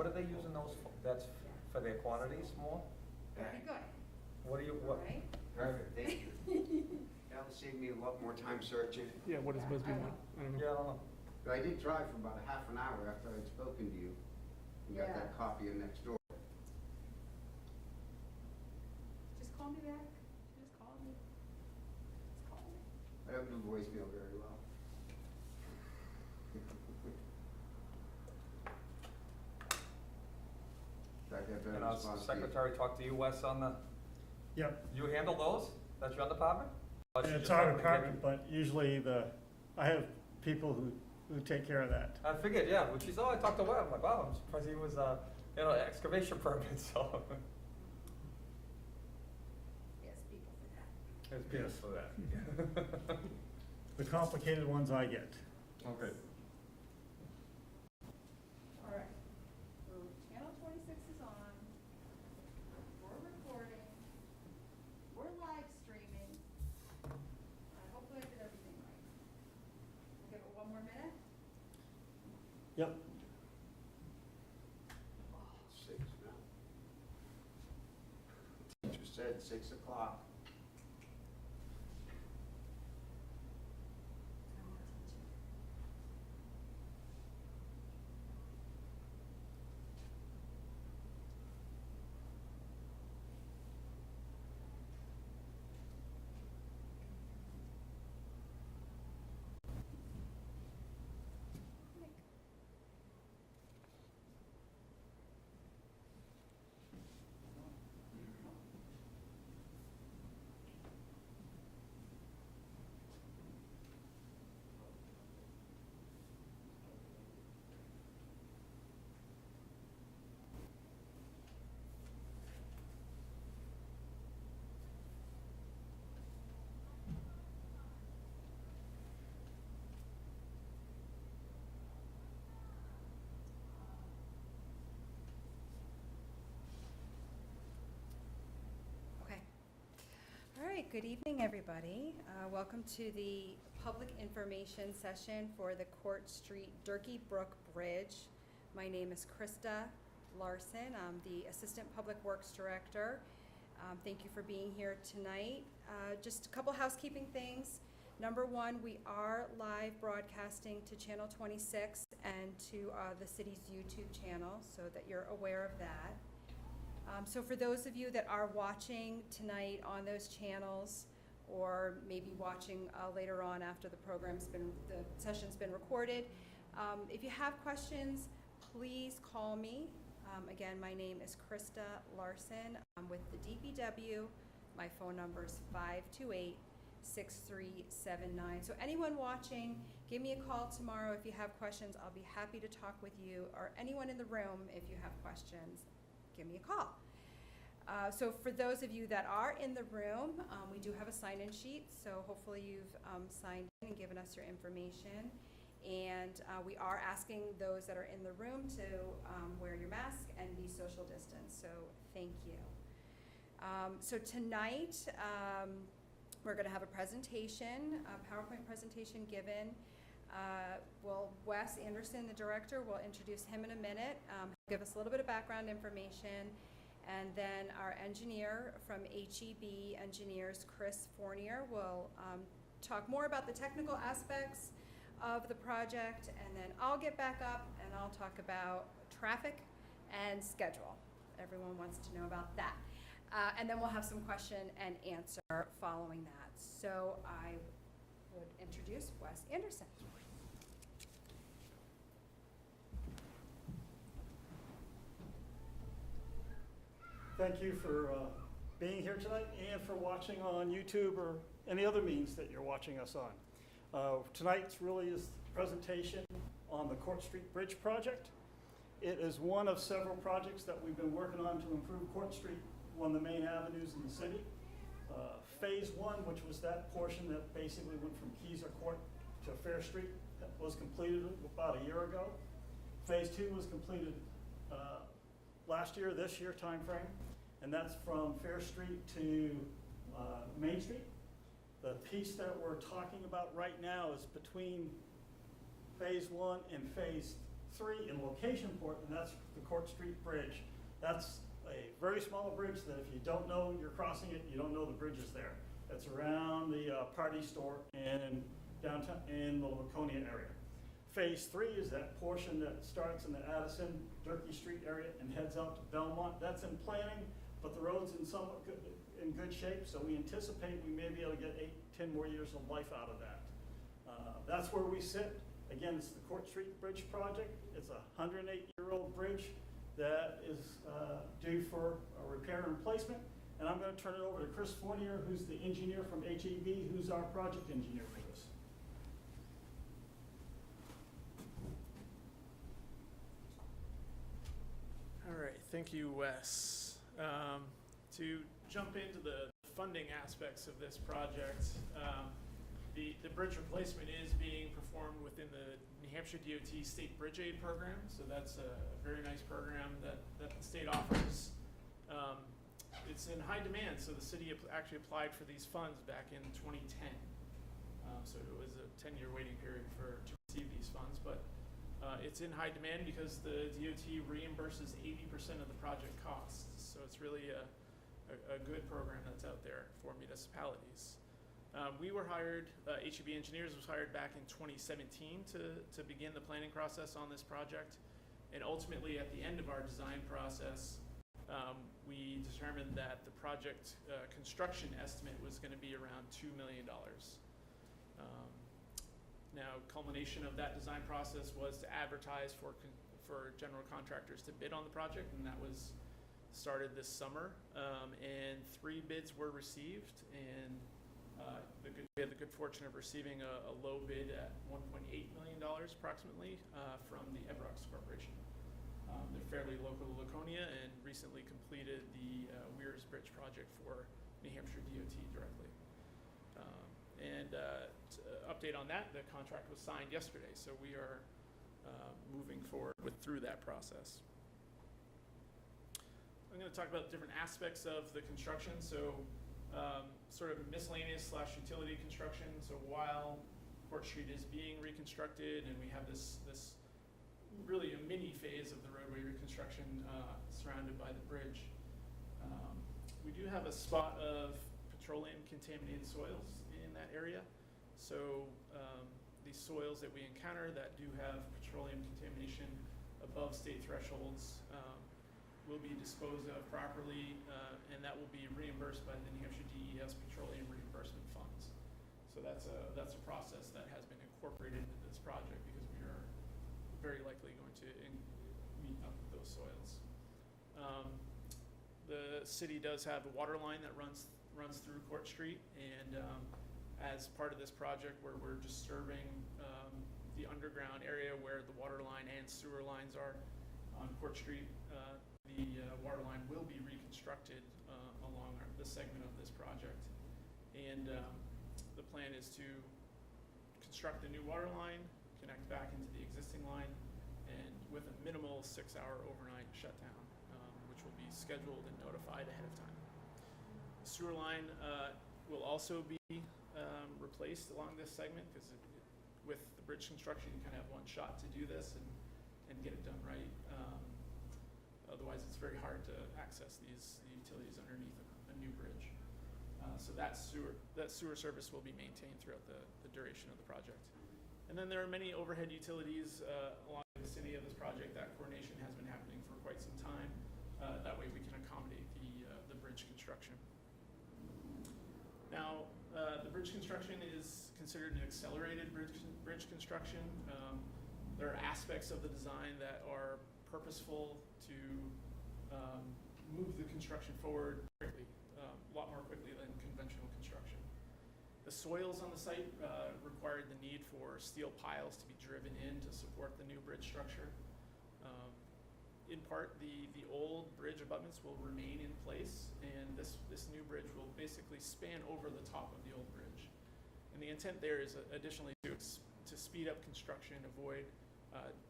are they using those for? That's for their quantities more? Very good. What do you, what? Right? Perfect, thank you. That'll save me a lot more time searching. Yeah, what does Yeah, Busby I want? I don't know. Yeah, I don't know. But I did drive for about a half an hour after I'd spoken to you. And got Yeah. that copy of next door. Just call me back. Just call me. Just call me. I don't do voicemail very well. In fact, after And I our respond to you. secretary talked to you, Wes, on the, Yep, you handle those? That's your department? Or she it's just our happened to get department, but usually I have people who take care of that. I figured, yeah, when she said, oh, I talked to Wes, I'm like, wow, I'm surprised he was, excavation permit, so. Yes, people for that. There's people for that. The complicated ones I get. Okay. All right. So channel 26 is on. We're recording. We're live streaming. Hopefully I did everything right. We'll give it one more minute. Yep. 6 now. Teacher said 6 o'clock. Okay. All right, good evening, everybody. Welcome to the public information session for the Court Street Durkee Brook Bridge. My name is Krista Larson. I'm the Assistant Public Works Director. Thank you for being here tonight. Just a couple housekeeping things. Number one, we are live broadcasting to Channel 26 and to the city's YouTube channel, so that you're aware of that. So for those of you that are watching tonight on those channels, or maybe watching later on after the session's been recorded, if you have questions, please call me. Again, my name is Krista Larson. I'm with the DPW. My phone number is 528-6379. So anyone watching, give me a call tomorrow if you have questions. I'll be happy to talk with you, or anyone in the room if you have questions. Give me a call. So for those of you that are in the room, we do have a sign-in sheet, so hopefully you've signed in and given us your information. And we are asking those that are in the room to wear your mask and be social distance, so thank you. So tonight, we're going to have a presentation, a PowerPoint presentation given. Wes Anderson, the director, will introduce him in a minute, give us a little bit of background information, and then our engineer from HEB Engineers, Chris Fournier, will talk more about the technical aspects of the project, and then I'll get back up and I'll talk about traffic and schedule. Everyone wants to know about that. And then we'll have some question and answer following that. So I would introduce Wes Anderson. Thank you for being here tonight and for watching on YouTube or any other means that you're watching us on. Tonight's really is the presentation on the Court Street Bridge project. It is one of several projects that we've been working on to improve Court Street, one of the main avenues in the city. Phase 1, which was that portion that basically went from Keyser Court to Fair Street, that was completed about a year ago. Phase 2 was completed last year, this year timeframe, and that's from Fair Street to Main Street. The piece that we're talking about right now is between Phase 1 and Phase 3 in location port, and that's the Court Street Bridge. That's a very small bridge that if you don't know you're crossing it, you don't know the bridge is there. It's around the party store in downtown, in the Laconia area. Phase 3 is that portion that starts in the Addison, Durkee Street area and heads out to Belmont. That's in planning, but the road's in good shape, so we anticipate we may be able to get 8-10 more years of life out of that. That's where we sit. Again, it's the Court Street Bridge project. It's a 108-year-old bridge that is due for a repair and replacement. And I'm going to turn it over to Chris Fournier, who's the engineer from HEB, who's our project engineer for this. All right, thank you, Wes. To jump into the funding aspects of this project, the bridge replacement is being performed within the New Hampshire DOT State Bridge Aid Program, so that's a very nice program that the state offers. It's in high demand, so the city actually applied for these funds back in 2010. So it was a 10-year waiting period to receive these funds, but it's in high demand because the DOT reimburses 80% of the project costs. So it's really a good program that's out there for municipalities. We were hired, HEB Engineers was hired back in 2017 to begin the planning process on this project. And ultimately, at the end of our design process, we determined that the project construction estimate was going to be around $2 million. Now, culmination of that design process was to advertise for general contractors to bid on the project, and that was started this summer. And 3 bids were received, and we had the good fortune of receiving a low bid at $1.8 million approximately from the Evrox Corporation. They're fairly local to Laconia and recently completed the Weirs Bridge project for New Hampshire DOT directly. Update on that, the contract was signed yesterday, so we are moving forward through that process. I'm going to talk about different aspects of the construction. So sort of miscellaneous / utility construction. So while Court Street is being reconstructed and we have this really a mini phase of the roadway reconstruction surrounded by the bridge, we do have a spot of petroleum contaminated soils in that area. So these soils that we encounter that do have petroleum contamination above state thresholds will be disposed of properly, and that will be reimbursed by the New Hampshire DES Petroleum Reimbursement Funds. So that's a process that has been incorporated into this project because we are very likely going to meet up with those soils. The city does have a water line that runs through Court Street, and as part of this project where we're disturbing the underground area where the water line and sewer lines are on Court Street, the water line will be reconstructed along the segment of this project. And the plan is to construct a new water line, connect back into the existing line, and with a minimal 6-hour overnight shutdown, which will be scheduled and notified ahead of time. The sewer line will also be replaced along this segment because with the bridge construction, you kind of have one shot to do this and get it done right. Otherwise, it's very hard to access the utilities underneath a new bridge. So that sewer service will be maintained throughout the duration of the project. And then there are many overhead utilities along the vicinity of this project. That coordination has been happening for quite some time. That way we can accommodate the bridge construction. Now, the bridge construction is considered an accelerated bridge construction. There are aspects of the design that are purposeful to move the construction forward quickly, a lot more quickly than conventional construction. The soils on the site required the need for steel piles to be driven in to support the new bridge structure. In part, the old bridge abutments will remain in place, and this new bridge will basically span over the top of the old bridge. And the intent there is additionally to speed up construction, avoid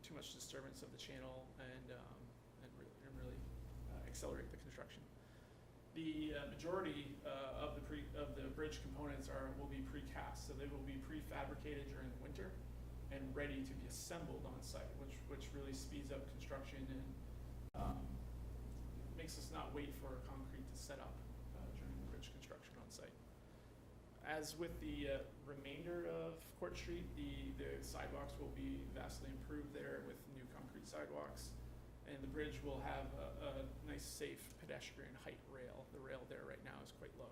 too much disturbance of the channel, and really accelerate the construction. The majority of the bridge components will be precast, so they will be prefabricated during the winter, and ready to be assembled on site, which really speeds up construction and makes us not wait for concrete to set up during the bridge construction on site. As with the remainder of Court Street, the sidewalks will be vastly improved there with new concrete sidewalks, and the bridge will have a nice, safe pedestrian height rail. The rail there right now is quite low.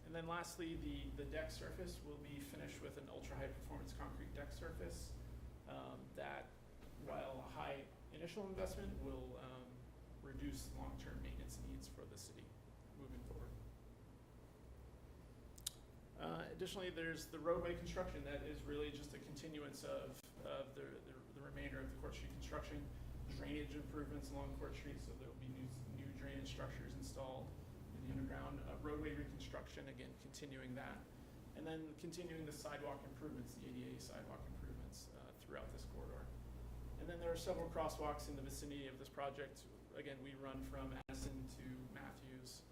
And then lastly, the deck surface will be finished with an ultra-high performance concrete deck surface that, while a high initial investment, will reduce long-term maintenance needs for the city moving forward. Additionally, there's the roadway construction that is really just a continuance of the remainder of the Court Street construction. Drainage improvements along Court Street, so there will be new drainage structures installed in the underground. Roadway reconstruction, again, continuing that. And then continuing the sidewalk improvements, the ADA sidewalk improvements throughout this corridor. And then there are several crosswalks in the vicinity of this project. Again, we run from Addison to Matthews.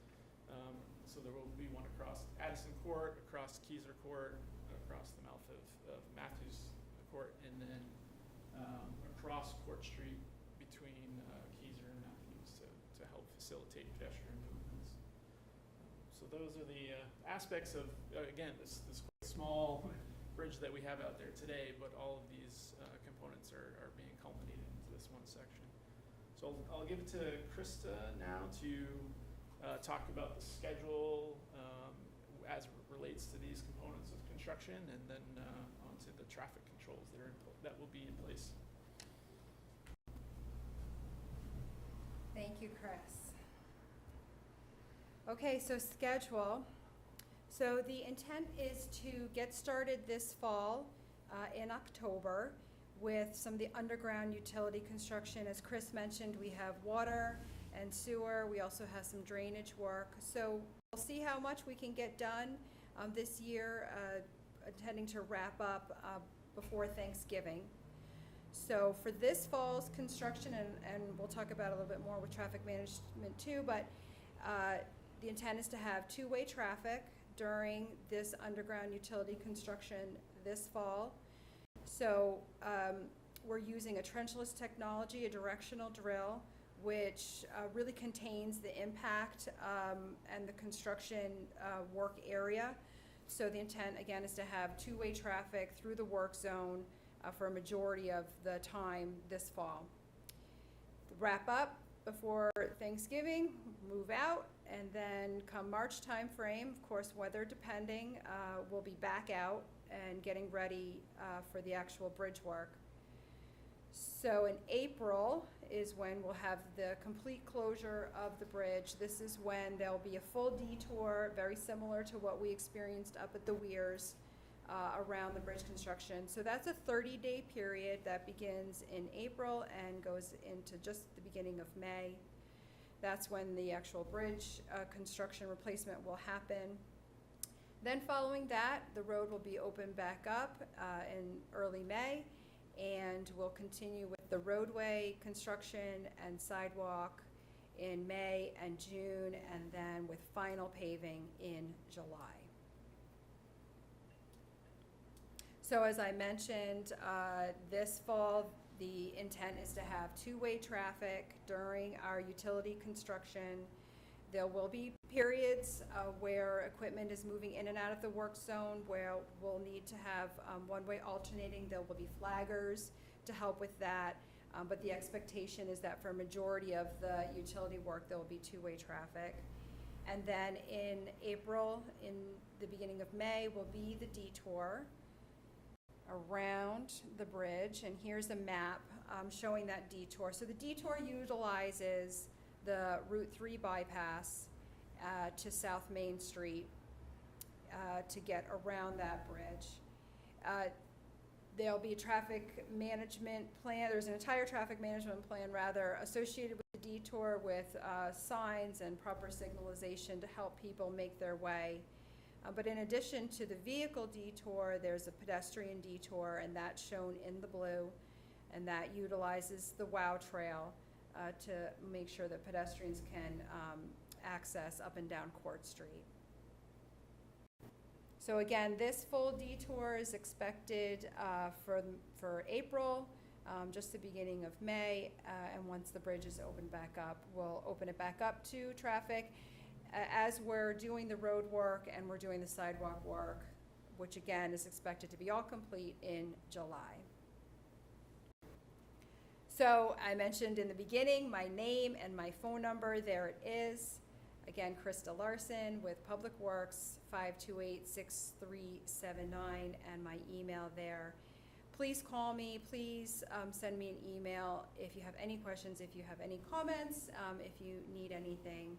So there will be one across Addison Court, across Keyser Court, across the mouth of Matthews Court, and then across Court Street between Keyser and Matthews to help facilitate pedestrian movements. So those are the aspects of, again, this quite small bridge that we have out there today, but all of these components are being culminated into this one section. So I'll give it to Krista now to talk about the schedule as it relates to these components of construction, and then onto the traffic controls that will be in place. Thank you, Chris. Okay, so schedule. So the intent is to get started this fall in October with some of the underground utility construction. As Chris mentioned, we have water and sewer. We also have some drainage work. So we'll see how much we can get done this year, intending to wrap up before Thanksgiving. So for this fall's construction, and we'll talk about it a little bit more with traffic management too, but the intent is to have two-way traffic during this underground utility construction this fall. So we're using a trenchless technology, a directional drill, which really contains the impact and the construction work area. So the intent, again, is to have two-way traffic through the work zone for a majority of the time this fall. Wrap up before Thanksgiving, move out, and then come March timeframe, of course, weather depending, we'll be back out and getting ready for the actual bridge work. So in April is when we'll have the complete closure of the bridge. This is when there'll be a full detour, very similar to what we experienced up at the Weirs around the bridge construction. So that's a 30-day period that begins in April and goes into just the beginning of May. That's when the actual bridge construction replacement will happen. Then following that, the road will be opened back up in early May, and we'll continue with the roadway construction and sidewalk in May and June, and then with final paving in July. So as I mentioned, this fall, the intent is to have two-way traffic during our utility construction. There will be periods where equipment is moving in and out of the work zone where we'll need to have one-way alternating. There will be flaggers to help with that. But the expectation is that for a majority of the utility work, there will be two-way traffic. And then in April, in the beginning of May, will be the detour around the bridge. And here's a map showing that detour. So the detour utilizes the Route 3 bypass to South Main Street to get around that bridge. There'll be a traffic management plan. There's an entire traffic management plan, rather, associated with the detour with signs and proper signalization to help people make their way. But in addition to the vehicle detour, there's a pedestrian detour, and that's shown in the blue, and that utilizes the WOW Trail to make sure that pedestrians can access up and down Court Street. So again, this full detour is expected for April, just the beginning of May, and once the bridge is opened back up, we'll open it back up to traffic. As we're doing the road work and we're doing the sidewalk work, which again is expected to be all complete in July. So I mentioned in the beginning my name and my phone number, there it is. Again, Krista Larson with Public Works, 528-6379, and my email there. Please call me, please send me an email if you have any questions, if you have any comments, if you need anything.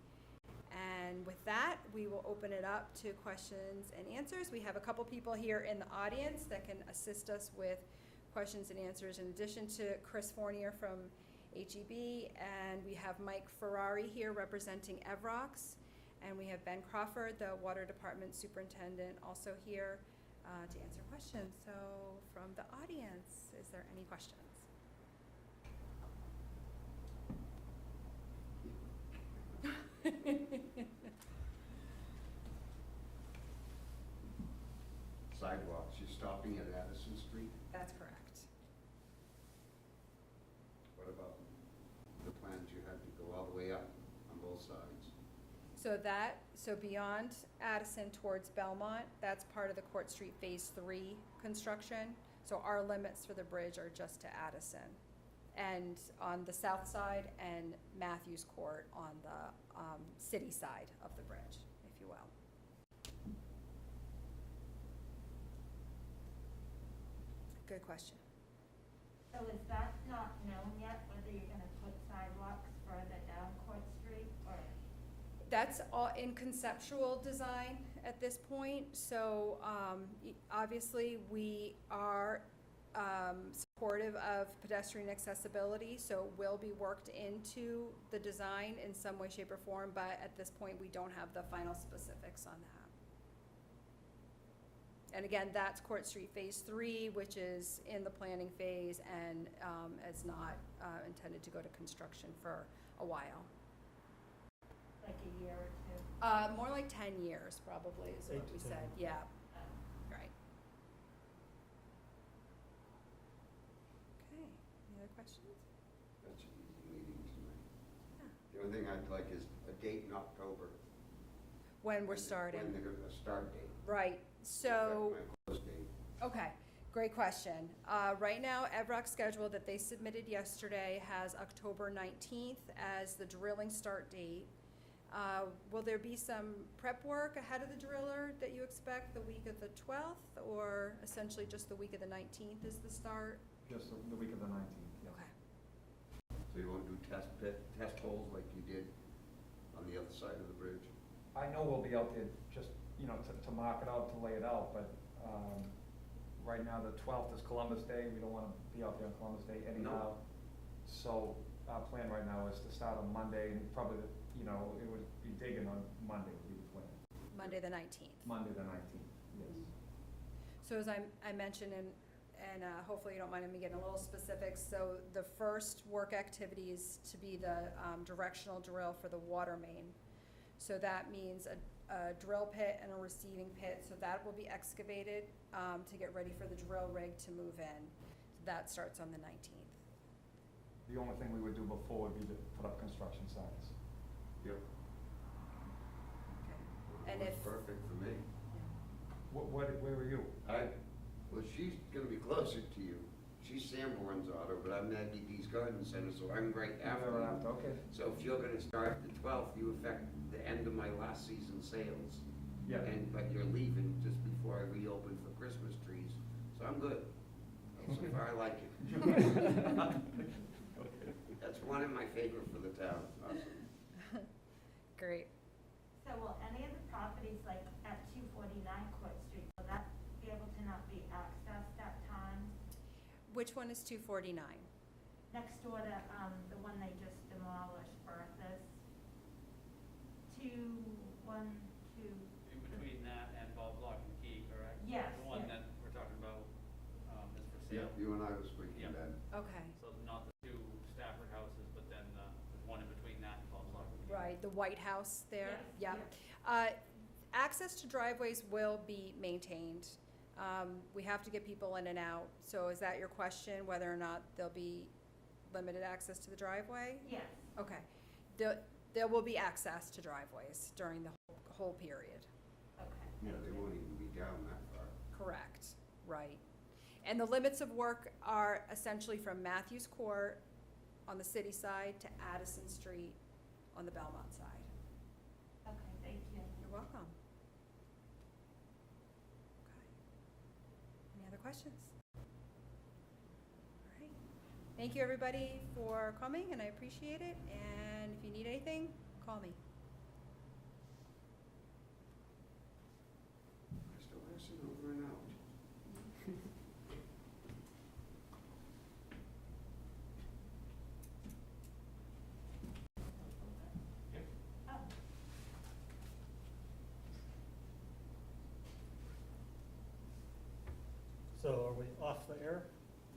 And with that, we will open it up to questions and answers. We have a couple people here in the audience that can assist us with questions and answers, in addition to Chris Fournier from HEB, and we have Mike Ferrari here representing Evrox, and we have Ben Crawford, the Water Department Superintendent, also here to answer questions. So from the audience, is there any questions? Sidewalks, you're stopping at Addison Street? That's correct. What about the plans you had to go all the way up on both sides? So beyond Addison towards Belmont, that's part of the Court Street Phase 3 construction. So our limits for the bridge are just to Addison. And on the south side and Matthews Court on the city side of the bridge, if you will. Good question. So is that not known yet, whether you're gonna put sidewalks further down Court Street, or? That's all in conceptual design at this point. So obviously we are supportive of pedestrian accessibility, so it will be worked into the design in some way, shape, or form, but at this point we don't have the final specifics on that. And again, that's Court Street Phase 3, which is in the planning phase and is not intended to go to construction for a while. Like a year or two? More like 10 years probably is what 8 to we 10. said, yeah, right. Okay, any other questions? That's an easy meeting tonight. Yeah. The only thing I'd like is a date in October. When we're starting. When they're gonna start date. Right, so, My close date. okay, great question. Right now, Evrock's schedule that they submitted yesterday has October 19th as the drilling start date. Will there be some prep work ahead of the driller that you expect the week of the 12th, or essentially just the week of the 19th is the start? Just the week of the 19th, yeah. Okay. So you won't do test holes like you did on the other side of the bridge? I know we'll be out there just, you know, to mark it out, to lay it out, but right now, the 12th is Columbus Day. We don't want to be out there on Columbus Day anyhow. So our plan right now is to start on Monday, and probably, you know, it would be digging on Monday would be the plan. Monday the 19th. Monday the 19th, yes. So as I mentioned, and hopefully you don't mind me getting a little specific, so the first work activity is to be the directional drill for the water main. So that means a drill pit and a receiving pit, so that will be excavated to get ready for the drill rig to move in. That starts on the 19th. The only thing we would do before would be to put up construction signs. Yep. Okay. And That's if, perfect for me. Where were you? Well, she's gonna be closer to you. She's Sanborn's auto, but I'm at NHDES Garden Center, so I'm right after You're you. after, okay. So if you're gonna start the 12th, you affect the end of my last season sales. Yeah. But you're leaving just before I reopen for Christmas trees, so I'm good. So far, I like it. That's one of my favorite for the town. Awesome. great. So will any of the properties, like at 249 Court Street, will that be able to not be accessed at times? Which one is 249? Next door to, the one they just demolished, Bertha's. 212. In between that and Ball Block and Key, correct? Yes, The one yes. that we're talking about, is for Yeah, sale. you and I was speaking Yeah. then. Okay, So not the two Stafford houses, but then the one in between that and Ball Block and Key. right, the White House there, Yes, yep. access to driveways will be maintained. We have to get people in and out, so is that your question, whether or not there'll be limited access to the driveway? Yes. Okay. There will be access to driveways during the whole period. Okay. Yeah, they won't even be down that far. Correct, right. And the limits of work are essentially from Matthews Court on the city side to Addison Street on the Belmont side. Okay, thank you. You're welcome. Okay. Any other questions? All right. Thank you, everybody, for coming, and I appreciate it. And if you need anything, call me. I still listen over and out. Oh. So are we off the air?